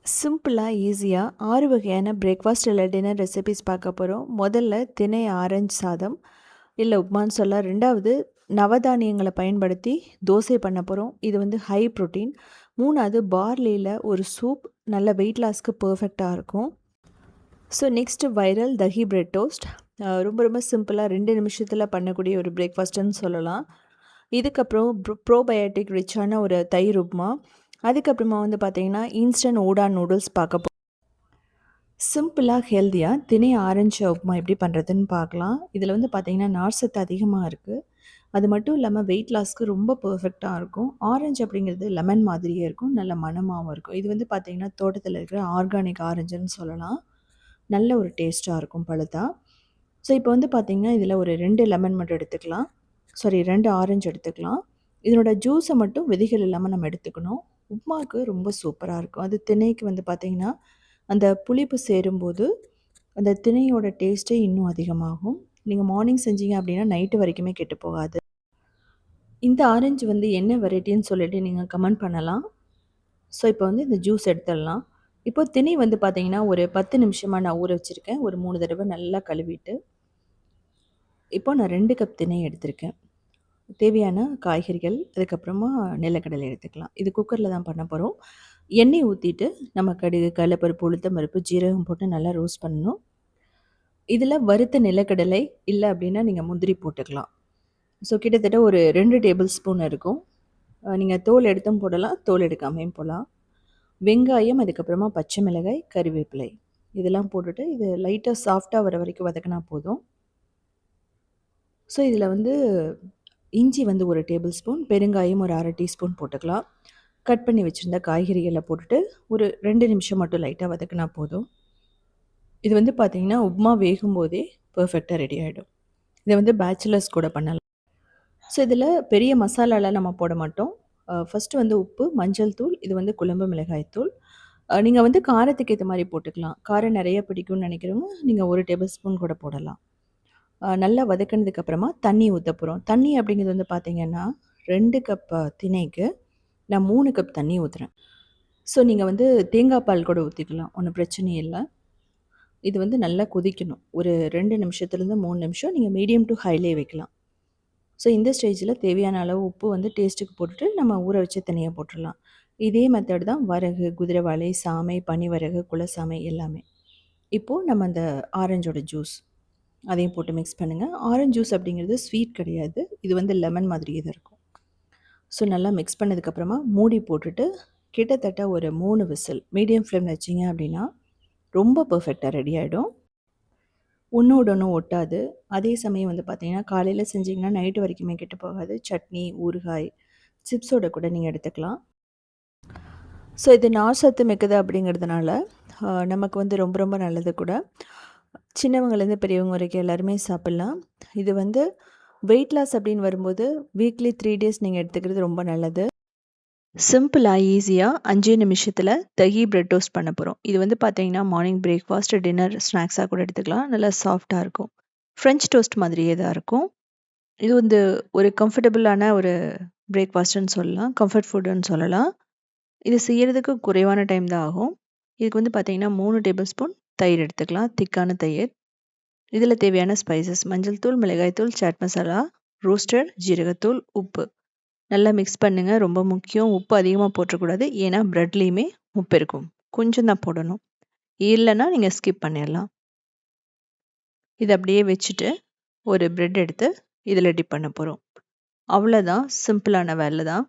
சிம்பிளா, ஈஸியா 6 வகையான பிரேக்ஃபாஸ்ட் இல்ல டின்னர் ரெசிபீஸ் பார்க்க போறோம். முதல்ல திணை ஆரஞ்சு சாதம், இல்ல உப்மான்னு சொல்லலாம். 2வது நவதானியங்கள பயன்படுத்தி தோசை பண்ண போறோம். இது வந்து ஹை புரோட்டீன். 3வது பார்லில ஒரு சூப், நல்ல வெயிட் லாஸ்க்கு பெர்ஃபெக்ட்டா இருக்கும். So next viral dahi bread toast. ரொம்ப ரொம்ப சிம்பிளா 2 நிமிஷத்தில பண்ணக்கூடிய ஒரு பிரேக்ஃபாஸ்ட்டுன்னு சொல்லலாம். இதுக்கப்புறம் ப்ரோபயோட்டிக் ரிச்சான ஒரு தயிர் உப்மா. அதுக்கப்புறமா வந்து பார்த்தீங்கன்னா, இன்ஸ்டன்ட் ஊடான் நூடுல்ஸ் பார்க்க சிம்பிளா, ஹெல்தியா திணை ஆரஞ்சு உப்புமா எப்படி பண்ணுறதுன்னு பார்க்கலாம். இதில் வந்து பார்த்தீங்கன்னா, நார் சத்து அதிகமாக இருக்குது. அது மட்டும் இல்லாமல் வெயிட் லாஸ்க்கு ரொம்ப பெர்ஃபெக்ட்டாக இருக்கும். ஆரஞ்சு அப்படிங்கிறது லெமன் மாதிரியே இருக்கும். நல்ல மணமாவும் இருக்கும். இது வந்து பார்த்தீங்கன்னா, தோட்டத்தில் இருக்கிற ஆர்கானிக் ஆரஞ்சுன்னு சொல்லலாம். நல்ல ஒரு டேஸ்ட்டாக இருக்கும் பழுத்தா. ஸோ இப்போ வந்து பார்த்தீங்கன்னா, இதில் ஒரு 2 லெமன் மட்டும் எடுத்துக்கலாம். சாரி 2 ஆரஞ்சு எடுத்துக்கலாம். இதனோட ஜூஸை மட்டும் விதைகள் இல்லாமல் நம்ம எடுத்துக்கணும். உப்புமாவுக்கு ரொம்ப சூப்பராக இருக்கும். அது திணைக்கு வந்து பார்த்தீங்கன்னா, அந்த புளிப்பு சேரும்போது அந்த திணையோட டேஸ்ட்டே இன்னும் அதிகமாகும். நீங்க மார்னிங் செஞ்சீங்க அப்படின்னா, நைட்டு வரைக்குமே கெட்டு போகாது. இந்த ஆரஞ்சு வந்து என்ன வெரைட்டின்னு சொல்லிட்டு நீங்க கமெண்ட் பண்ணலாம். ஸோ இப்போ வந்து இந்த ஜூஸ் எடுத்துடலாம். இப்போ திணை வந்து பார்த்தீங்கன்னா, ஒரு 10 நிமிஷமா நான் ஊற வச்சிருக்கேன். ஒரு 3 தடவ நல்லா கழுவிட்டு, இப்போ நான் 2 கப் திணை எடுத்திருக்கேன். தேவையான காய்கறிகள், அதுக்கப்புறமா நிலக்கடலை எடுத்துக்கலாம். இது குக்கரில் தான் பண்ண போறோம். எண்ணெய் ஊத்திட்டு, நம்ம கடுகு, கடலைப்பருப்பு, உளுத்தம் பருப்பு, ஜீரகம் போட்டு நல்லா ரோஸ்ட் பண்ணணும். இதில வறுத்த நிலக்கடலை, இல்ல அப்படின்னா நீங்க முந்திரி போட்டுக்கலாம். ஸோ கிட்டத்தட்ட ஒரு 2 டேபிள் ஸ்பூன் இருக்கும். நீங்க தோல் எடுத்தும் போடலாம், தோல் எடுக்காமயும் போடலாம். வெங்காயம், அதுக்கப்புறமா பச்சை மிளகாய், கறிவேப்பிலை இதெல்லாம் போட்டுட்டு, இது லைட்டா சாஃப்ட்டா வர வரைக்கும் வதக்குனா போதும். ஸோ இதில வந்து இஞ்சி வந்து 1 டேபிள் ஸ்பூன், பெருங்காயம் ஒரு 1/2 டீஸ்பூன் போட்டுக்கலாம். கட் பண்ணி வச்சிருந்த காய்கறிகள போட்டுட்டு, ஒரு 2 நிமிஷம் மட்டும் லைட்டா வதக்குனா போதும். இது வந்து பார்த்தீங்கன்னா, உப்புமா வேகும்போதே பெர்ஃபெக்ட்டா ரெடி ஆயிடும். இத வந்து பேச்சுலர்ஸ் கூட பண்ணலாம். ஸோ இதில பெரிய மசாலாலாம் நம்ம போட மாட்டோம். ஃபர்ஸ்ட்டு வந்து உப்பு, மஞ்சள் தூள், இது வந்து குழம்பு மிளகாய் தூள். நீங்க வந்து காரத்துக்கு ஏத்த மாரி போட்டுக்கலாம். காரம் நெறைய பிடிக்கும்னு நெனைக்கிறவங்க, நீங்க 1 டேபிள் ஸ்பூன் கூட போடலாம். நல்லா வதக்குனதுக்கு அப்புறமா தண்ணி ஊத்தப் போறோம். தண்ணி அப்படிங்கிறது வந்து பார்த்தீங்கன்னா, 2 கப் திணைக்கு நான் 3 கப் தண்ணி ஊத்துறேன். ஸோ நீங்க வந்து தேங்காய் பால் கூட ஊத்திக்கலாம். ஒண்ணும் பிரச்சனை இல்ல. இது வந்து நல்லா கொதிக்கணும். ஒரு 2 நிமிஷத்துலேருந்து 3 நிமிஷம் நீங்க மீடியம் டூ ஹைலயே வைக்கலாம். ஸோ இந்த ஸ்டேஜில தேவையான அளவு உப்பு வந்து டேஸ்ட்டுக்கு போட்டுட்டு, நம்ம ஊற வச்ச திணைய போட்டுறலாம். இதே மெத்தட் தான் வரகு, குதிரைவாலி, சாமை, பனிவரகு, குலசாமை எல்லாமே. இப்போ நம்ம அந்த ஆரஞ்சோட ஜூஸ் அதையும் போட்டு மிக்ஸ் பண்ணுங்க. ஆரஞ்ச் ஜூஸ் அப்படிங்கிறது ஸ்வீட் கிடையாது. இது வந்து லெமன் மாதிரியே தான் இருக்கும். ஸோ நல்லா மிக்ஸ் பண்ணதுக்கப்புறமா மூடி போட்டுட்டு, கிட்டத்தட்ட ஒரு 3 விசில் மீடியம் ஃப்ளேம்ல வச்சீங்க அப்படின்னா, ரொம்ப பெர்ஃபெக்ட்டா ரெடி ஆயிடும். ஒண்ணோட ஒண்ணு ஒட்டாது. அதே சமயம் வந்து பார்த்தீங்கன்னா, காலையில செஞ்சீங்கன்னா நைட்டு வரைக்குமே கெட்டு போகாது. சட்னி, ஊறுகாய், சிப்ஸோட கூட நீங்க எடுத்துக்கலாம். ஸோ இது நார் சத்து மிக்கது அப்படிங்கிறதுனால, நமக்கு வந்து ரொம்ப ரொம்ப நல்லது கூட. சின்னவங்கலேருந்து பெரியவங்க வரைக்கும் எல்லாருமே சாப்பிட்லாம். இது வந்து வெயிட் லாஸ் அப்படின்னு வரும்போது, வீக்லி 3 டேஸ் நீங்க எடுத்துக்கிறது ரொம்ப நல்லது. சிம்பிளா, ஈஸியா 5 நிமிஷத்துல தஹி பிரெட் டோஸ்ட் பண்ண போறோம். இது வந்து பார்த்தீங்கன்னா, மார்னிங் பிரேக்ஃபாஸ்ட், டின்னர் ஸ்நாக்ஸா கூட எடுத்துக்கலாம். நல்லா சாஃப்ட்டா இருக்கும். ஃப்ரெஞ்ச் டோஸ்ட் மாதிரியே தான் இருக்கும். இது வந்து ஒரு கம்ஃபர்டபுளான ஒரு பிரேக்ஃபாஸ்ட்டுன்னு சொல்லலாம். கம்ஃபர்ட் ஃபுட்டுன்னு சொல்லலாம். இது செய்யறதுக்கு குறைவான டைம் தான் ஆகும். இதுக்கு வந்து பார்த்தீங்கன்னா, 3 டேபிள் ஸ்பூன் தயிர் எடுத்துக்கலாம். திக்கான தயிர். இதில தேவையான ஸ்பைசஸ் மஞ்சள் தூள், மிளகாய் தூள், சாட் மசாலா, ரோஸ்டட் ஜீரகத்தூள், உப்பு. நல்லா மிக்ஸ் பண்ணுங்க. ரொம்ப முக்கியம். உப்பு அதிகமா போட்டுறக்கூடாது. ஏன்னா பிரெட்லயுமே உப்பு இருக்கும். கொஞ்சம் தான் போடணும். இல்லன்னா நீங்க ஸ்கிப் பண்ணிடலாம். இத அப்படியே வச்சுட்டு, ஒரு பிரெட் எடுத்து இதில டிப் பண்ண போறோம். அவ்வளோதான். சிம்பிளான வேலை தான்.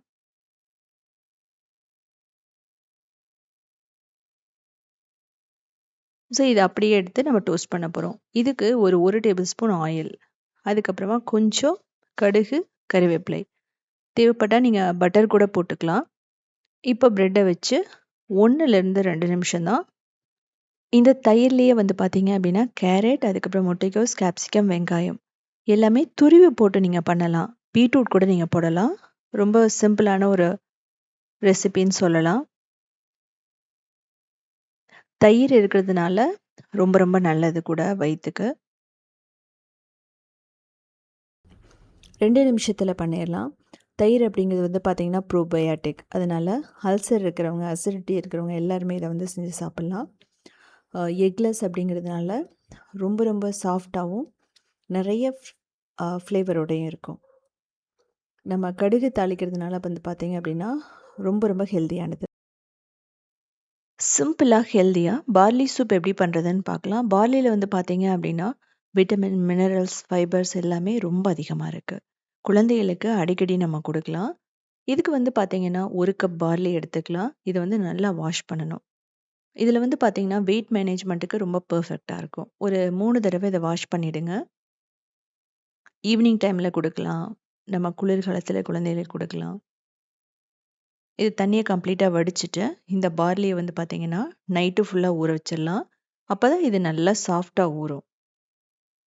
ஸோ இத அப்படியே எடுத்து நம்ம டோஸ்ட் பண்ண போறோம். இதுக்கு ஒரு 1 டேபிள் ஸ்பூன் ஆயில். அதுக்கப்புறமா கொஞ்சம் கடுகு, கறிவேப்பிலை. தேவைப்பட்டா நீங்க பட்டர் கூட போட்டுக்கலாம். இப்போ பிரெட்ட வச்சு 1லேருந்து 2 நிமிஷம் தான். இந்த தயிர்லயே வந்து பார்த்தீங்க அப்படின்னா, கேரட், அதுக்கப்புறம் முட்டைக்கோஸ், கேப்சிகம், வெங்காயம் எல்லாமே துருவி போட்டு நீங்க பண்ணலாம். பீட்ரூட் கூட நீங்க போடலாம். ரொம்ப சிம்பிளான ஒரு ரெசிபின்னு சொல்லலாம். தயிர் இருக்கிறதுனால ரொம்ப ரொம்ப நல்லது கூட வயித்துக்கு. 2 நிமிஷத்துல பண்ணிடலாம். தயிர் அப்படிங்கிறது வந்து பார்த்திங்கன்னா ப்ரோபயாட்டிக். அதனால் அல்சர் இருக்கிறவங்க, அசிடிட்டி இருக்கிறவங்க எல்லாருமே இதை வந்து செஞ்சு சாப்பிட்லாம். எக்லெஸ் அப்படிங்கிறதுனால ரொம்ப ரொம்ப சாஃப்டாகவும் நிறைய ஃப்ளேவரோடையும் இருக்கும். நம்ம கடுகு தாளிக்கிறதுனால வந்து பார்த்திங்க அப்படின்னா ரொம்ப ரொம்ப ஹெல்த்தியானது. சிம்பிளாக ஹெல்த்தியாக பார்லி சூப் எப்படி பண்ணுறதுன்னு பார்க்கலாம். பார்லியில் வந்து பார்த்தீங்க அப்படின்னா விட்டமின், மினரல்ஸ், ஃபைபர்ஸ் எல்லாமே ரொம்ப அதிகமாக இருக்குது. குழந்தைகளுக்கு அடிக்கடி நம்ம கொடுக்கலாம். இதுக்கு வந்து பார்த்தீங்கன்னா 1 கப் பார்லி எடுத்துக்கலாம். இதை வந்து நல்லா வாஷ் பண்ணணும். இதில் வந்து பார்த்தீங்கன்னா வெயிட் மேனேஜ்மெண்ட்டுக்கு ரொம்ப பர்ஃபெக்டாக இருக்கும். ஒரு 3 தடவை இதை வாஷ் பண்ணிவிடுங்க. ஈவினிங் டைமில் கொடுக்கலாம். நம்ம குளிர்காலத்தில் குழந்தைகளுக்கு கொடுக்கலாம். இது தண்ணியை கம்ப்ளீட்டாக வடிச்சிட்டு இந்த பார்லியை வந்து பார்த்தீங்கன்னா நைட்டு ஃபுல்லாக ஊற வச்சிடலாம். அப்போ தான் இது நல்லா சாஃப்டாக ஊறும்.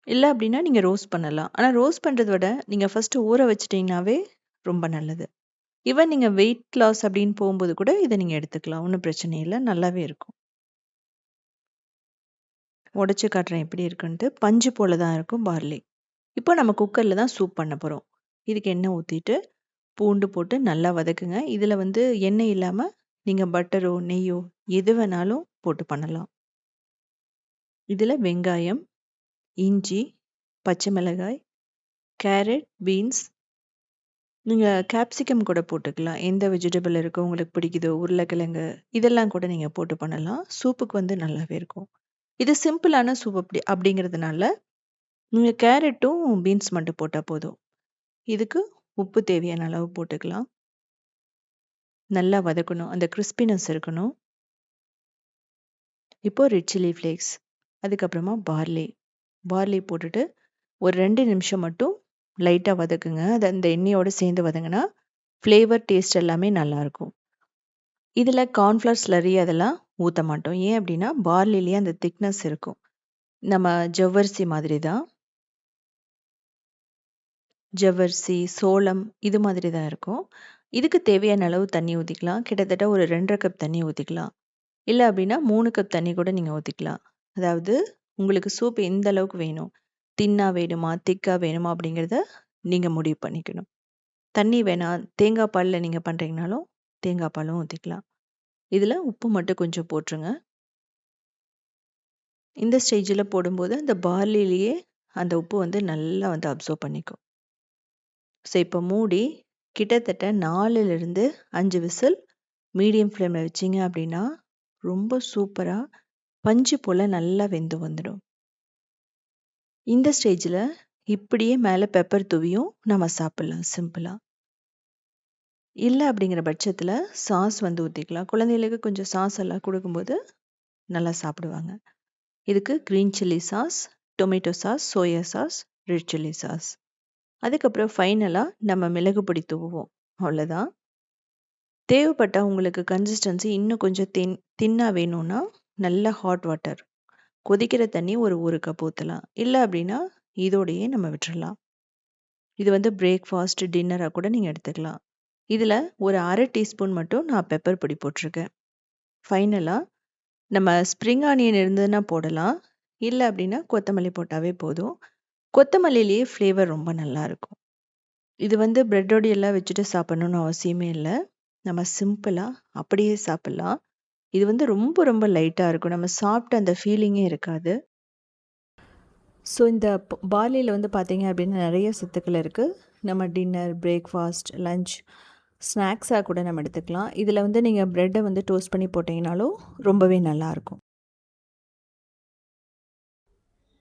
இல்லை அப்படின்னா நீங்கள் ரோஸ்ட் பண்ணலாம். ஆனால் ரோஸ்ட் பண்ணுறத விட நீங்கள் ஃபஸ்ட்டு ஊற வச்சிட்டிங்கனாவே ரொம்ப நல்லது. ஈவன் நீங்கள் வெயிட் லாஸ் அப்படின்னு போகும்போது கூட இதை நீங்கள் எடுத்துக்கலாம். ஒன்றும் பிரச்சனை இல்லை, நல்லாவே இருக்கும். உடச்சி காட்டுறேன் எப்படி இருக்குன்ட்டு. பஞ்சு போல தான் இருக்கும் பார்லி. இப்போ நம்ம குக்கரில் தான் சூப் பண்ண போகிறோம். இதுக்கு எண்ணெய் ஊற்றிட்டு பூண்டு போட்டு நல்லா வதக்குங்க. இதில் வந்து எண்ணெய் இல்லாமல் நீங்கள் பட்டரோ நெய்யோ எது வேணாலும் போட்டு பண்ணலாம். இதில் வெங்காயம், இஞ்சி, பச்சை மிளகாய், கேரட், பீன்ஸ், நீங்கள் கேப்சிகம் கூட போட்டுக்கலாம். எந்த வெஜிடபிள் இருக்கோ உங்களுக்கு பிடிக்குதோ, உருளைக்கிழங்கு இதெல்லாம் கூட நீங்கள் போட்டு பண்ணலாம். சூப்புக்கு வந்து நல்லாவே இருக்கும். இது சிம்பிளான சூப் அப்படிங்கிறதுனால நீங்கள் கேரட்டும் பீன்ஸ் மட்டும் போட்டால் போதும். இதுக்கு உப்பு தேவையான அளவு போட்டுக்கலாம். நல்லா வதக்கணும். அந்த கிறிஸ்பினஸ் இருக்கணும். இப்போ ரெட் சில்லி ஃப்ளேக்ஸ், அதுக்கப்புறமா பார்லி போட்டுட்டு ஒரு 2 நிமிஷம் மட்டும் லைட்டாக வதக்குங்க. அது அந்த எண்ணெயோடு சேர்ந்து வதங்கினா ஃப்ளேவர் டேஸ்ட் எல்லாமே நல்லாயிருக்கும். இதில் கார்ன்ஃப்ளவர் ஸ்லரி அதெல்லாம் ஊற்ற மாட்டோம். ஏன் அப்படின்னா பார்லிலேயே அந்த திக்னஸ் இருக்கும். நம்ம ஜவ்வரிசி மாதிரி தான். ஜவ்வரிசி, சோளம் இது மாதிரி தான் இருக்கும். இதுக்கு தேவையான அளவு தண்ணி ஊற்றிக்கலாம். கிட்டத்தட்ட ஒரு 2½ கப் தண்ணி ஊற்றிக்கலாம். இல்லை அப்படின்னா 3 கப் தண்ணி கூட நீங்கள் ஊற்றிக்கலாம். அதாவது உங்களுக்கு சூப் எந்த அளவுக்கு வேணும், தின்னா வேணுமா திக்காக வேணுமா அப்படிங்கிறத நீங்கள் முடிவு பண்ணிக்கணும். தண்ணி வேணாம், தேங்காய் பாலில் நீங்கள் பண்ணுறீங்கனாலும் தேங்காய் பாலும் ஊற்றிக்கலாம். இதில் உப்பு மட்டும் கொஞ்சம் போட்டுருங்க. இந்த ஸ்டேஜில் போடும்போது அந்த பார்லிலேயே அந்த உப்பு வந்து நல்லா வந்து அப்சர்வ் பண்ணிக்கும். ஸோ இப்போ மூடி கிட்டத்தட்ட 4லிருந்து 5 விசில் மீடியம் ஃப்ளேமில் வச்சிங்க அப்படின்னா ரொம்ப சூப்பராக பஞ்சு போல் நல்லா வெந்து வந்துடும். இந்த ஸ்டேஜில் இப்படியே மேலே பெப்பர் தூவியும் நம்ம சாப்பிட்லாம் சிம்பிளாக. இல்லை அப்படிங்கிற பட்சத்தில் சாஸ் வந்து ஊற்றிக்கலாம். குழந்தைகளுக்கு கொஞ்சம் சாஸ் எல்லாம் கொடுக்கும்போது நல்லா சாப்பிடுவாங்க. இதுக்கு green chilli sauce, tomato sauce, soya sauce, red chilli sauce. அதுக்கப்புறம் ஃபைனலாக நம்ம மிளகு பொடி தூவுவோம். அவ்வளோதான். தேவைப்பட்டால் உங்களுக்கு கன்சிஸ்டன்சி இன்னும் கொஞ்சம் தின்னாக வேணும்னா நல்ல ஹாட் வாட்டர், கொதிக்கிற தண்ணி ஒரு 1 கப் ஊற்றலாம். இல்லை அப்படின்னா இதோடையே நம்ம விட்டுறலாம். இது வந்து பிரேக்ஃபாஸ்ட், டின்னராக கூட நீங்கள் எடுத்துக்கலாம். இதில் ஒரு 1/2 டீஸ்பூன் மட்டும் நான் பெப்பர் பொடி போட்டிருக்கேன். ஃபைனலாக நம்ம ஸ்ப்ரிங் ஆனியன் இருந்ததுன்னா போடலாம். இல்லை அப்படின்னா கொத்தமல்லி போட்டாவே போதும். கொத்தமல்லியிலேயே ஃப்ளேவர் ரொம்ப நல்லாயிருக்கும். இது வந்து பிரெட்டோடு எல்லாம் வச்சுட்டு சாப்பிடணுன்னு அவசியமே இல்லை. நம்ம சிம்பிளாக அப்படியே சாப்பிட்லாம். இது வந்து ரொம்ப ரொம்ப லைட்டாக இருக்கும். நம்ம சாப்பிட்ட அந்த ஃபீலிங்கே இருக்காது. ஸோ இந்த பார்லியில் வந்து பார்த்தீங்க அப்படின்னா நிறைய சத்துக்கள் இருக்குது. நம்ம டின்னர், பிரேக்ஃபாஸ்ட், லஞ்ச், ஸ்நாக்ஸாக கூட நம்ம எடுத்துக்கலாம். இதில் வந்து நீங்கள் ப்ரெட்டை வந்து டோஸ்ட் பண்ணி போட்டிங்கனாலும் ரொம்பவே நல்லாயிருக்கும்.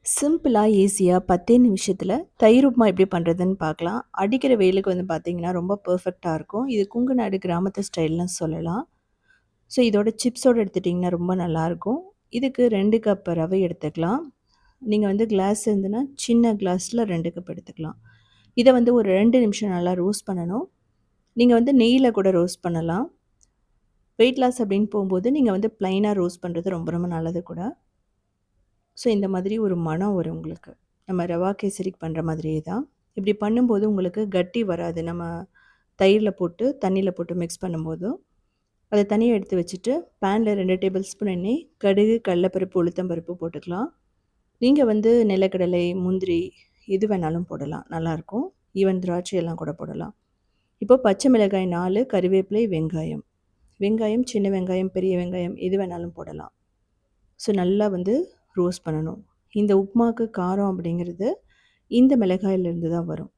சிம்பிளாக ஈஸியாக 10 நிமிஷத்தில் தயிர் உப்புமா எப்படி பண்ணுறதுன்னு பார்க்கலாம். அடிக்கிற வெயிலுக்கு வந்து பார்த்திங்கன்னா ரொம்ப பர்ஃபெக்டாக இருக்கும். இது குங்குநாடு கிராமத்து ஸ்டைல்னு சொல்லலாம். ஸோ இதோட சிப்ஸோடு எடுத்துட்டிங்கன்னா ரொம்ப நல்லாயிருக்கும். இதுக்கு 2 கப் ரவை எடுத்துக்கலாம். நீங்கள் வந்து கிளாஸ் இருந்துன்னா சின்ன கிளாஸில் 2 கப் எடுத்துக்கலாம். இதை வந்து ஒரு 2 நிமிஷம் நல்லா ரோஸ்ட் பண்ணணும். நீங்கள் வந்து நெய்யில் கூட ரோஸ்ட் பண்ணலாம். வெயிட் லாஸ் அப்படின்னு போகும்போது நீங்கள் வந்து ப்ளைனாக ரோஸ்ட் பண்ணுறது ரொம்ப ரொம்ப நல்லது கூட. ஸோ இந்த மாதிரி ஒரு மணம் வரும் உங்களுக்கு. நம்ம ரவா கேசரிக்கு பண்ணுற மாதிரியே தான். இப்படி பண்ணும்போது உங்களுக்கு கட்டி வராது. நம்ம தயிரில் போட்டு தண்ணியில் போட்டு மிக்ஸ் பண்ணும்போதும் அதை தனியாக எடுத்து வச்சுட்டு பேனில் 2 டேபிள் ஸ்பூன் எண்ணெய், கடுகு, கடலைப்பருப்பு, உளுத்தம்பருப்பு போட்டுக்கலாம். நீங்கள் வந்து நிலக்கடலை, முந்திரி எது வேணாலும் போடலாம், நல்லாயிருக்கும். ஈவன் திராட்சை எல்லாம் கூட போடலாம். இப்போ பச்சை மிளகாய் 4, கறிவேப்பிலை, வெங்காயம். வெங்காயம், சின்ன வெங்காயம், பெரிய வெங்காயம் எது வேணாலும் போடலாம். ஸோ நல்லா வந்து ரோஸ்ட் பண்ணணும். இந்த உப்புமாக்கு காரம் அப்படிங்கிறது இந்த மிளகாயிலேருந்து தான் வரும்.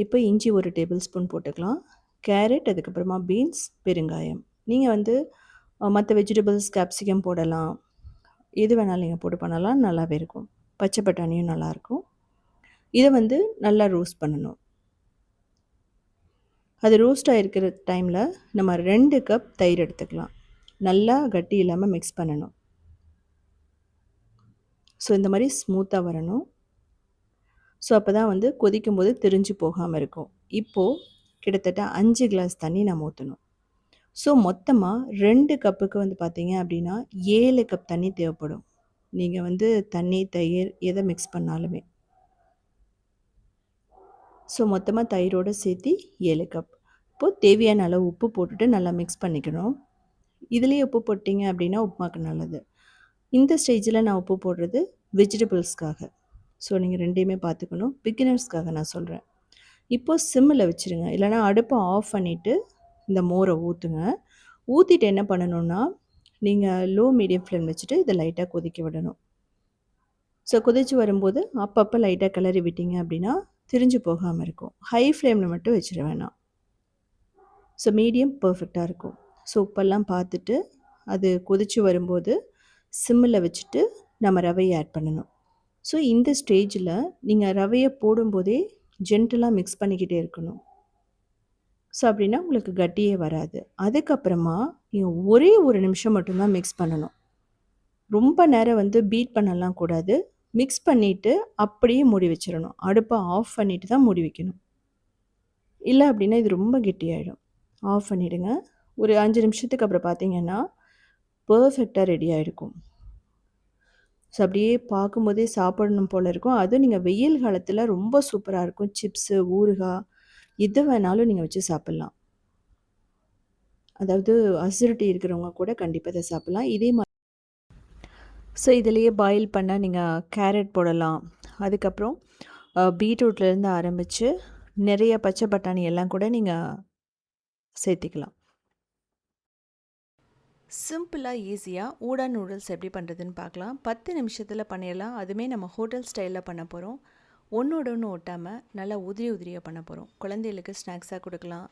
இப்போ இஞ்சி 1 டேபிள் ஸ்பூன் போட்டுக்கலாம். கேரட், அதுக்கப்புறமா பீன்ஸ், பெருங்காயம். நீங்கள் வந்து மற்ற வெஜிடபிள்ஸ் கேப்சிகம் போடலாம். எது வேணாலும் நீங்கள் போட்டு பண்ணலாம், நல்லாவே இருக்கும். பச்சை பட்டாணியும் நல்லாயிருக்கும். இதை வந்து நல்லா ரோஸ்ட் பண்ணணும். அது ரோஸ்ட் ஆகிருக்கிற டைமில் நம்ம 2 கப் தயிர் எடுத்துக்கலாம். நல்லா கட்டி இல்லாமல் மிக்ஸ் பண்ணணும். ஸோ இந்த மாதிரி ஸ்மூத்தாக வரணும். ஸோ அப்போ தான் வந்து கொதிக்கும்போது திரிஞ்சு போகாமல் இருக்கும். இப்போது கிட்டத்தட்ட 5 கிளாஸ் தண்ணி நம்ம ஊற்றணும். ஸோ மொத்தமாக 2 கப்புக்கு வந்து பார்த்தீங்க அப்படின்னா 7 கப் தண்ணி தேவைப்படும். நீங்கள் வந்து தண்ணி, தயிர் எதை மிக்ஸ் பண்ணாலுமே. ஸோ மொத்தமாக தயிரோடு சேர்த்து 7 கப். இப்போது தேவையான அளவு உப்பு போட்டுட்டு நல்லா மிக்ஸ் பண்ணிக்கணும். இதுலேயே உப்பு போட்டிங்க அப்படின்னா உப்புமாக்கு நல்லது. இந்த ஸ்டேஜில் நான் உப்பு போடுறது வெஜிடபிள்ஸ்க்காக. ஸோ நீங்கள் ரெண்டையுமே பார்த்துக்கணும். பிகினர்ஸ்க்காக நான் சொல்கிறேன். இப்போது சிம்மில் வச்சுருங்க. இல்லைனா அடுப்பை ஆஃப் பண்ணிவிட்டு இந்த மோரை ஊற்றுங்க. ஊற்றிட்டு என்ன பண்ணணுன்னா, நீங்கள் லோ மீடியம் ஃப்ளேம் வச்சுட்டு இதை லைட்டாக கொதிக்க விடணும். ஸோ கொதித்து வரும்போது அப்பப்போ லைட்டாக கிளறி விட்டீங்க அப்படின்னா திரிஞ்சு போகாமல் இருக்கும். ஹை ஃப்ளேமில் மட்டும் வச்சிட வேணாம். ஸோ மீடியம் பர்ஃபெக்டாக இருக்கும். ஸோ உப்பெல்லாம் பார்த்துட்டு அது கொதித்து வரும்போது சிம்மில் வச்சுட்டு நம்ம ரவையை ஆட் பண்ணணும். ஸோ இந்த ஸ்டேஜில் நீங்கள் ரவையை போடும்போதே ஜென்டலாக மிக்ஸ் பண்ணிக்கிட்டே இருக்கணும். ஸோ அப்படின்னா உங்களுக்கு கட்டியே வராது. அதுக்கப்புறமா நீங்கள் ஒரே ஒரு நிமிஷம் மட்டும்தான் மிக்ஸ் பண்ணணும். ரொம்ப நேரம் வந்து பீட் பண்ணலாம் கூடாது. மிக்ஸ் பண்ணிவிட்டு அப்படியே மூடி வச்சிடணும். அடுப்பை ஆஃப் பண்ணிவிட்டு தான் மூடி வைக்கணும். இல்லை அப்படின்னா இது ரொம்ப கெட்டியாயிடும். ஆஃப் பண்ணிவிடுங்க. ஒரு 5 நிமிஷத்துக்கு அப்புறம் பார்த்தீங்கன்னா பர்ஃபெக்டாக ரெடி ஆகிருக்கும். ஸோ அப்படியே பார்க்கும்போதே சாப்பிடணும் போல் இருக்கும். அதுவும் நீங்கள் வெயில் காலத்தில் ரொம்ப சூப்பராக இருக்கும். சிப்ஸு, ஊறுகாய் எது வேணாலும் நீங்கள் வச்சு சாப்பிட்லாம். அதாவது அசிடிட்டி இருக்கிறவங்க கூட கண்டிப்பாக இதை சாப்பிட்லாம். இதே மாதிரி ஸோ இதிலேயே பாயில் பண்ண நீங்கள் கேரட் போடலாம். அதுக்கப்புறம் பீட்ரூட்லேருந்து ஆரம்பித்து நிறைய பச்சை பட்டாணி எல்லாம் கூட நீங்கள் சேர்த்திக்கலாம். சிம்பிளாக ஈஸியாக ஊடா நூடுல்ஸ் எப்படி பண்ணுறதுன்னு பார்க்கலாம். 10 நிமிஷத்தில் பண்ணிடலாம். அதுவுமே நம்ம ஹோட்டல் ஸ்டைலில் பண்ண போகிறோம். ஒன்றோட ஒன்று ஒட்டாமல் நல்லா உதிரியாக பண்ண போகிறோம். குழந்தைகளுக்கு ஸ்நாக்ஸாக கொடுக்கலாம்,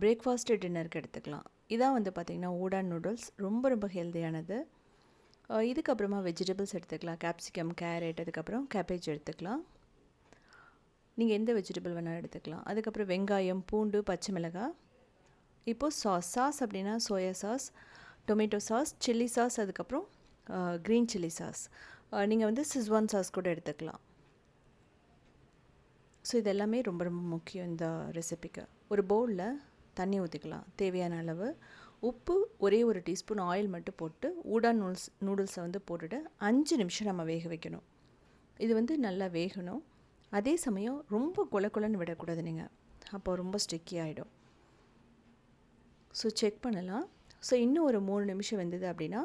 பிரேக்ஃபாஸ்ட்டு, டின்னருக்கு எடுத்துக்கலாம். இதான் வந்து பார்த்திங்கன்னா ஊடா நூடுல்ஸ். ரொம்ப ஹெல்த்தியானது. இதுக்கப்புறமா வெஜிடபிள்ஸ் எடுத்துக்கலாம். கேப்சிகம், கேரட், அதுக்கப்புறம் கேபேஜ் எடுத்துக்கலாம். நீங்கள் எந்த வெஜிடபிள் வேணாலும் எடுத்துக்கலாம். அதுக்கப்புறம் வெங்காயம், பூண்டு, பச்சை மிளகாய். இப்போது சாஸ் அப்படின்னா soya sauce, tomato sauce, chilli sauce, அதுக்கப்புறம் க்ரீன் சில்லி சாஸ். நீங்கள் வந்து சிஸ்வான் சாஸ் கூட எடுத்துக்கலாம். ஸோ இதெல்லாமே ரொம்ப முக்கியம் இந்த ரெசிபிக்கு. ஒரு பவுலில் தண்ணி ஊற்றிக்கலாம் தேவையான அளவு. உப்பு, ஒரே ஒரு டீஸ்பூன் ஆயில் மட்டும் போட்டு ஊடா நூடுல்ஸை வந்து போட்டுட்டு 5 நிமிஷம் நம்ம வேக வைக்கணும். இது வந்து நல்லா வேகணும். அதே சமயம் ரொம்ப கொலன்னு விடக்கூடாது நீங்கள், அப்போ ரொம்ப ஸ்டிக்கி ஆகிடும். ஸோ செக் பண்ணலாம். ஸோ இன்னும் ஒரு 3 நிமிஷம் வெந்தது அப்படின்னா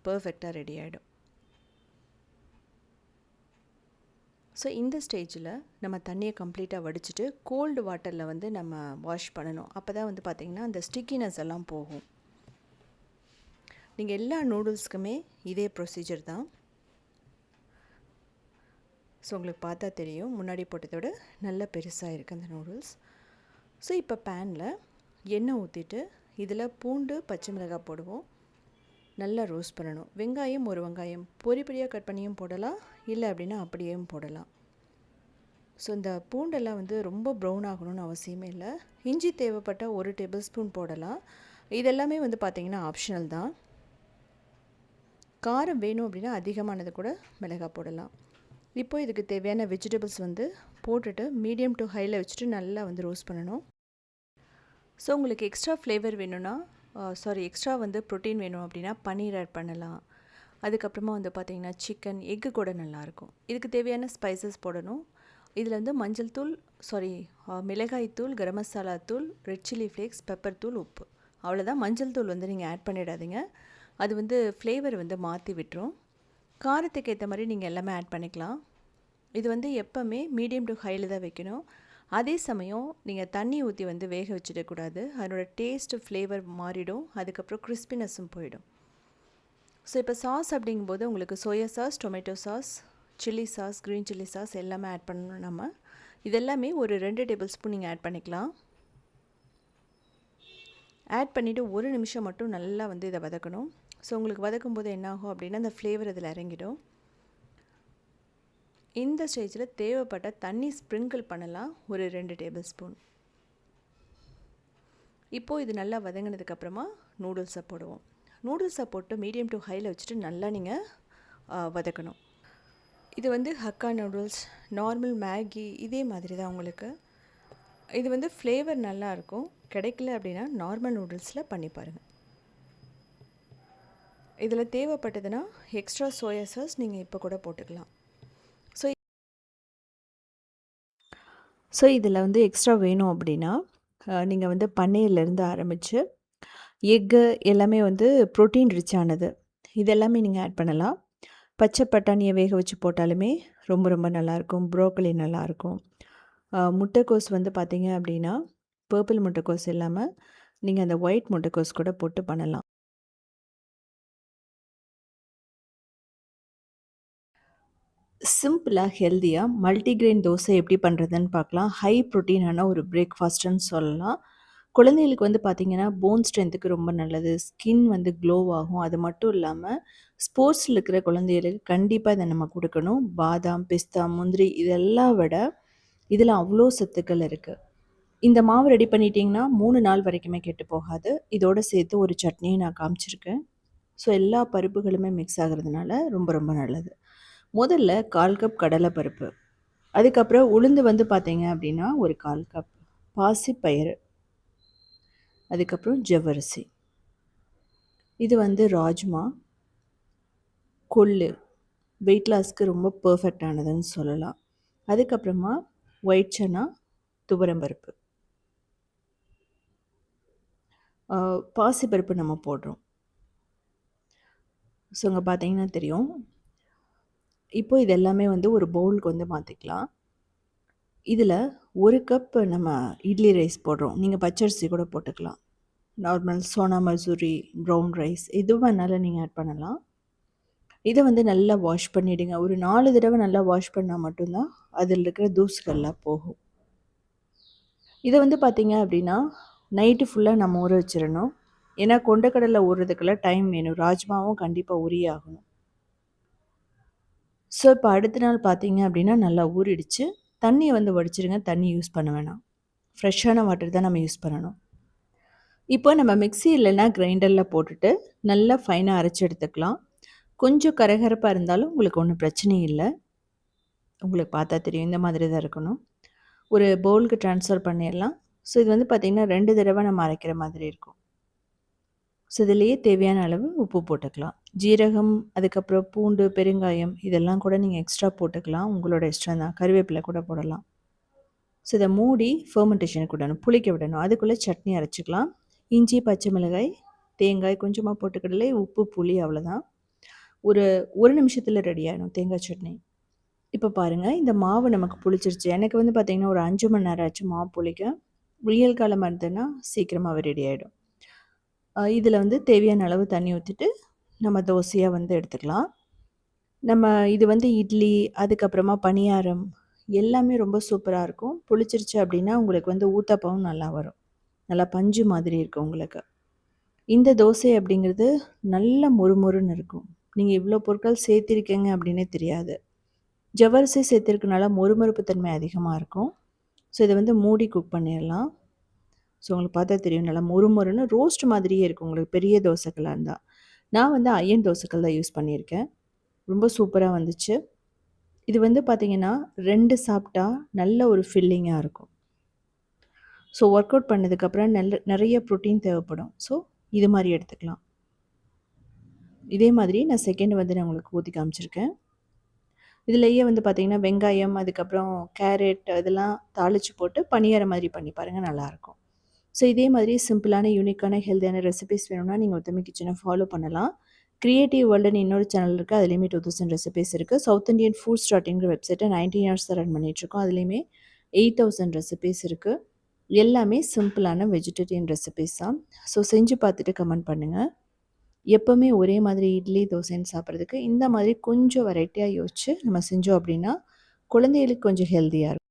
பர்ஃபெக்டாக ரெடி ஆகிடும். ஸோ இந்த ஸ்டேஜில் நம்ம தண்ணியை கம்ப்ளீட்டாக வடிச்சிட்டு கோல்டு வாட்டரில் வந்து நம்ம வாஷ் பண்ணணும். அப்போ தான் வந்து பார்த்திங்கன்னா அந்த ஸ்டிக்கினஸ் எல்லாம் போகும். நீங்கள் எல்லா நூடுல்ஸ்க்குமே இதே ப்ரொசீஜர் தான். ஸோ உங்களுக்கு பார்த்தா தெரியும், முன்னாடி போட்டதோட நல்ல பெருசாக இருக்குது அந்த நூடுல்ஸ். ஸோ இப்போ பேனில் எண்ணெய் ஊற்றிட்டு இதில் பூண்டு, பச்சை மிளகாய் போடுவோம். நல்லா ரோஸ்ட் பண்ணணும். வெங்காயம், ஒரு வெங்காயம் பொடியாக கட் பண்ணியும் போடலாம், இல்லை அப்படின்னா அப்படியும் போடலாம். ஸோ இந்த பூண்டெல்லாம் வந்து ரொம்ப ப்ரௌன் ஆகணும்னு அவசியமே இல்லை. இஞ்சி தேவைப்பட்ட 1 டேபிள் ஸ்பூன் போடலாம். இதெல்லாமே வந்து பார்த்திங்கன்னா ஆப்ஷனல் தான். காரம் வேணும் அப்படின்னா அதிகமானது கூட மிளகாய் போடலாம். இப்போ இதுக்கு தேவையான வெஜிடபிள்ஸ் வந்து போட்டுட்டு மீடியம் டு ஹையில் வச்சுட்டு நல்லா வந்து ரோஸ்ட் பண்ணணும். ஸோ உங்களுக்கு எக்ஸ்ட்ரா ஃப்ளேவர் வேணும்னா எக்ஸ்ட்ரா வந்து ப்ரோட்டீன் வேணும் அப்படின்னா பன்னீர் ஆட் பண்ணலாம். அதுக்கப்புறமா வந்து பார்த்திங்கன்னா சிக்கன், எக்கு கூட நல்லாயிருக்கும். இதுக்கு தேவையான ஸ்பைசஸ் போடணும். இதில் வந்து மஞ்சள் தூள், மிளகாய் தூள், கரம் மசாலா தூள், ரெட் சில்லி ஃப்ளேக்ஸ், பெப்பர் தூள், உப்பு. அவ்வளோதான். மஞ்சள் தூள் வந்து நீங்கள் ஆட் பண்ணிடாதீங்க, அது வந்து ஃப்ளேவர் வந்து மாற்றி விட்டுரும். காரத்துக்கு ஏற்ற மாதிரி நீங்கள் எல்லாமே ஆட் பண்ணிக்கலாம். இது வந்து எப்போவுமே மீடியம் டு ஹையில் தான் வைக்கணும். அதே சமயம் நீங்கள் தண்ணி ஊற்றி வந்து வேக வச்சிடக்கூடாது. அதனோட டேஸ்ட்டு ஃப்ளேவர் மாறிடும். அதுக்கப்புறம் கிறிஸ்பினஸும் போயிடும். ஸோ இப்போ சாஸ் அப்படிங்கும்போது உங்களுக்கு soya sauce, tomato sauce, chilli sauce, green chilli sauce எல்லாமே ஆட் பண்ணணும் நம்ம. இதெல்லாமே ஒரு 2 டேபிள் ஸ்பூன் நீங்கள் ஆட் பண்ணிக்கலாம். ஆட் பண்ணிவிட்டு 1 நிமிஷம் மட்டும் நல்லா வந்து இதை வதக்கணும். ஸோ உங்களுக்கு வதக்கும் போது என்னாகும் அப்படின்னா அந்த ஃப்ளேவர் இதில் இறங்கிடும். இந்த ஸ்டேஜில் தேவைப்பட்ட தண்ணி ஸ்ப்ரிங்கிள் பண்ணலாம், ஒரு 2 டேபிள் ஸ்பூன். இப்போது இது நல்லா வதங்கினதுக்கப்புறமா நூடுல்ஸை போடுவோம். நூடுல்ஸை போட்டு மீடியம் டு ஹையில் வச்சுட்டு நல்லா நீங்கள் வதக்கணும். இது வந்து ஹக்கா நூடுல்ஸ், நார்மல் மேகி இதே மாதிரி தான் உங்களுக்கு. இது வந்து ஃப்ளேவர் நல்லாயிருக்கும். கிடைக்கல அப்படின்னா நார்மல் நூடுல்ஸில் பண்ணி பாருங்கள். இதில் தேவைப்பட்டதுன்னா எக்ஸ்ட்ரா சோயா சாஸ் நீங்கள் இப்போ கூட போட்டுக்கலாம். ஸோ இதில் வந்து எக்ஸ்ட்ரா வேணும் அப்படின்னா நீங்கள் வந்து பன்னீர்லேருந்து ஆரம்பித்து எக்கு எல்லாமே வந்து ப்ரோட்டீன் ரிச்சானது, இதெல்லாமே நீங்கள் ஆட் பண்ணலாம். பச்சை பட்டாணியை வேக வச்சு போட்டாலுமே ரொம்ப ரொம்ப நல்லாயிருக்கும். ப்ரோக்கலி நல்லாயிருக்கும். முட்டைக்கோஸ் வந்து பார்த்திங்க அப்படின்னா பர்பிள் முட்டைக்கோஸ் இல்லாமல் நீங்கள் அந்த ஒயிட் முட்டைக்கோஸ் கூட போட்டு பண்ணலாம். சிம்பிளாக ஹெல்த்தியாக மல்டிக்ரெயின் தோசை எப்படி பண்ணுறதுன்னு பார்க்கலாம். ஹை ப்ரோட்டீனான ஒரு பிரேக்ஃபாஸ்ட்டுன்னு சொல்லலாம். குழந்தைகளுக்கு வந்து பார்த்திங்கன்னா போன் ஸ்ட்ரென்த்துக்கு ரொம்ப நல்லது. ஸ்கின் வந்து க்ளோ ஆகும். அது மட்டும் இல்லாமல் ஸ்போர்ட்ஸில் இருக்கிற குழந்தைகளுக்கு கண்டிப்பாக இதை நம்ம கொடுக்கணும். பாதாம், பிஸ்தா, முந்திரி இதெல்லாம் விட இதில் அவ்வளோ சத்துக்கள் இருக்குது. இந்த மாவு ரெடி பண்ணிட்டீங்கன்னா 3 நாள் வரைக்குமே கெட்டு போகாது. இதோடு சேர்த்து ஒரு சட்னியை நான் காமிச்சிருக்கேன். ஸோ எல்லா பருப்புகளுமே மிக்ஸ் ஆகிறதுனால ரொம்ப ரொம்ப நல்லது. முதல்ல 1/4 கப் கடலைப்பருப்பு, அதுக்கப்புறம் உளுந்து வந்து பார்த்தீங்க அப்படின்னா ஒரு 1/4 கப், பாசிப்பயிறு, அதுக்கப்புறம் ஜவ்வரிசி, இது வந்து ராஜ்மா, கொள்ளு, வெயிட் லாஸ்க்கு ரொம்ப பர்ஃபெக்டானதுன்னு சொல்லலாம். அதுக்கப்புறமா ஒயிட் சன்னா, துவரம்பருப்பு, பாசிப்பருப்பு நம்ம போடுறோம். ஸோ இங்கே பார்த்தீங்கன்னா தெரியும். இப்போ இது எல்லாமே வந்து ஒரு பவுலுக்கு வந்து மாற்றிக்கலாம். இதில் 1 கப் நம்ம இட்லி ரைஸ் போடுறோம். நீங்கள் பச்சரிசி கூட போட்டுக்கலாம். Normal Sona Masoori, brown rice எது வேணாலும் நீங்கள் ஆட் பண்ணலாம். இதை வந்து நல்லா வாஷ் பண்ணிவிடுங்க. ஒரு 4 தடவை நல்லா வாஷ் பண்ணால் மட்டும்தான் அதில் இருக்கிற தூசுகள்லாம் போகும். இதை வந்து பார்த்திங்க அப்படின்னா நைட்டு ஃபுல்லாக நம்ம ஊற வச்சிடணும். ஏன்னா கொண்டக்கடலை ஊறுறதுக்கெல்லாம் டைம் வேணும். ராஜ்மாவும் கண்டிப்பாக ஊறியே ஆகணும். ஸோ இப்போ அடுத்த நாள் பார்த்தீங்க அப்படின்னா நல்லா ஊறிடுச்சு. தண்ணியை வந்து வடிச்சிருங்க. தண்ணி யூஸ் பண்ண வேணாம். ஃப்ரெஷ்ஷான வாட்டர் தான் நம்ம யூஸ் பண்ணணும். இப்போ நம்ம மிக்ஸி இல்லைன்னா கிரைண்டரில் போட்டுட்டு நல்லா ஃபைனாக அரைச்சி எடுத்துக்கலாம். கொஞ்சம் கரகரப்பாக இருந்தாலும் உங்களுக்கு ஒன்றும் பிரச்சனை இல்லை. உங்களுக்கு பார்த்தா தெரியும், இந்த மாதிரி தான் இருக்கணும். ஒரு பவுலுக்கு ட்ரான்ஸ்ஃபர் பண்ணிடலாம். ஸோ இது வந்து பார்த்திங்கன்னா 2 தடவை நம்ம அரைக்கிற மாதிரி இருக்கும். ஸோ இதுலேயே தேவையான அளவு உப்பு போட்டுக்கலாம். ஜீரகம், அதுக்கப்புறம் பூண்டு, பெருங்காயம் இதெல்லாம் கூட நீங்கள் எக்ஸ்ட்ரா போட்டுக்கலாம். உங்களோட இஷ்டம் தான். கருவேப்பிலை கூட போடலாம். ஸோ இதை மூடி ஃபெர்மெண்டேஷனுக்கு விடணும், புளிக்க விடணும். அதுக்குள்ளே சட்னி அரைச்சிக்கலாம். இஞ்சி, பச்சை மிளகாய், தேங்காய் கொஞ்சமாக போட்டுக்கடலை, உப்பு, புளி அவ்வளோதான். ஒரு நிமிஷத்தில் ரெடி ஆகிடும் தேங்காய் சட்னி. இப்போ பாருங்கள், இந்த மாவு நமக்கு புளிச்சிருச்சு. எனக்கு வந்து பார்த்திங்கன்னா ஒரு 5 மணி நேரம் ஆச்சு மாவு புளிக்க. வெயில் காலமாக இருந்ததுன்னா சீக்கிரமாகவே ரெடி ஆகிடும். இதில் வந்து தேவையான அளவு தண்ணி ஊற்றிட்டு நம்ம தோசையாக வந்து எடுத்துக்கலாம். நம்ம இது வந்து இட்லி, அதுக்கப்புறமா பணியாரம் எல்லாமே ரொம்ப சூப்பராக இருக்கும். புளிச்சிருச்சு அப்படின்னா உங்களுக்கு வந்து ஊத்தப்பமும் நல்லா வரும். நல்லா பஞ்சு மாதிரி இருக்கும் உங்களுக்கு. இந்த தோசை அப்படிங்கிறது நல்ல மொறுமொறுன்னு இருக்கும். நீங்கள் இவ்வளோ பொருட்கள் சேர்த்திருக்கீங்க அப்படின்னே தெரியாது. ஜவ்வரிசி சேர்த்திருக்கனால மொறுமொறுப்பு தன்மை அதிகமாக இருக்கும். ஸோ இதை வந்து மூடி குக் பண்ணிடலாம். ஸோ உங்களுக்கு பார்த்தா தெரியும், நல்லா மொறுமொறுன்னு ரோஸ்ட் மாதிரியே இருக்கும் உங்களுக்கு பெரிய தோசைக்கல்லாக இருந்தால். நான் வந்து அயன் தோசைக்கல் தான் யூஸ் பண்ணியிருக்கேன். ரொம்ப சூப்பராக வந்துச்சு. இது வந்து பார்த்திங்கன்னா 2 சாப்பிட்டா நல்ல ஒரு ஃபில்லிங்காக இருக்கும். ஸோ ஒர்க் அவுட் பண்ணதுக்கப்புறம் நிறைய ப்ரோட்டீன் தேவைப்படும். ஸோ இது மாதிரி எடுத்துக்கலாம். இதே மாதிரி நான் செகண்ட் வந்து நான் உங்களுக்கு ஊற்றி காமிச்சிருக்கேன். இதுலேயே வந்து பார்த்திங்கன்னா வெங்காயம், அதுக்கப்புறம் கேரட் இதெல்லாம் தாளித்து போட்டு பணியாரம் மாதிரி பண்ணி பாருங்கள், நல்லாயிருக்கும். ஸோ இதே மாதிரி சிம்பிளான, யூனிக்கான, ஹெல்த்தியான ரெசிபிஸ் வேணும்னா நீங்கள் உத்தமி கிச்சனை ஃபாலோ பண்ணலாம். கிரியேட்டிவ் வேர்ல்டுன்னு இன்னொரு சேனல் இருக்குது. அதுலேயுமே 2000 ரெசிபிஸ் இருக்குது. சவுத் இண்டியன் ஃபுட் ஸ்டார்டிங்கிற வெப்சைட்டை 19 இயர்ஸ் தான் ரன் பண்ணிகிட்ருக்கோம். அதுலேயுமே 8000 ரெசிபீஸ் இருக்குது. எல்லாமே சிம்பிளான வெஜிடேரியன் ரெசிபீஸ் தான். ஸோ செஞ்சு பார்த்துட்டு கமெண்ட் பண்ணுங்கள். எப்போவுமே ஒரே மாதிரி இட்லி தோசைன்னு சாப்பிட்றதுக்கு இந்த மாதிரி கொஞ்சம் வெரைட்டியாக யோசிச்சு நம்ம செஞ்சோம் அப்படின்னா குழந்தைகளுக்கு கொஞ்சம் ஹெல்த்தியாக இருக்கும்.